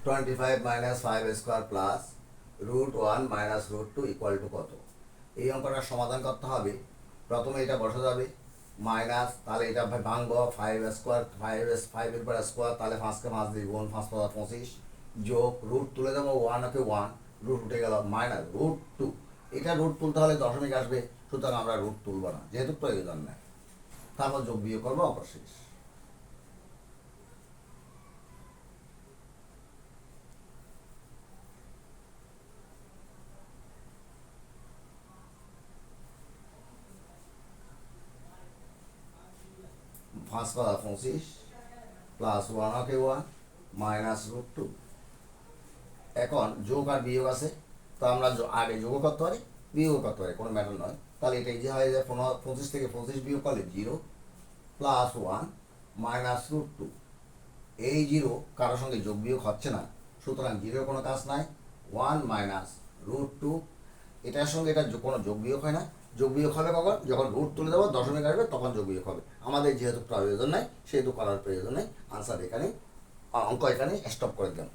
25 minus 5 square plus √1 minus √2 equal to কত? এই অঙ্কটার সমাধান করতে হবে। প্রথমে এটা বসা যাবে মাইনাস, তাহলে এটা ভাঙবো 5 স্কোয়ার, 5 এর পর স্কোয়ার, তাহলে 5কে 5 দিয়ে গুণ, 5 5 25, যোগ রুট তুলে দেবো 1 1, রুট উঠে গেল, মাইনাস √2। এটা রুট তুলতে হলে দশমিক আসবে, সুতরাং আমরা রুট তুলব না, যেহেতু প্রয়োজন নেই। তারপর যোগ বিয়োগ করবো, অবশেষ পাঁচ পাঁচ 25 প্লাস 1 মাইনাস √2। এখন যোগ আর বিয়োগ আছে, তো আমরা আগে যোগও করতে পারি, বিয়োগ করতে পারি, কোনো ম্যাটার নয়। তাহলে এটা যে হয়ে যায় 25 থেকে 25 বিয়োগ করলে 0 প্লাস 1 মাইনাস √2। এই 0 কারোর সঙ্গে যোগ বিয়োগ হচ্ছে না, সুতরাং 0 কোনো কাজ নাই। 1 মাইনাস √2, এটার সঙ্গে এটা কোনো যোগ বিয়োগ হয় না। যোগ বিয়োগ হবে কখন? যখন রুট তুলে দেবো, দশমিক আসবে, তখন যোগ বিয়োগ হবে। আমাদের যেহেতু প্রয়োজন নাই, সেহেতু করার প্রয়োজন নেই। আনসার এখানে, অঙ্ক এখানে স্টপ করে দিলাম।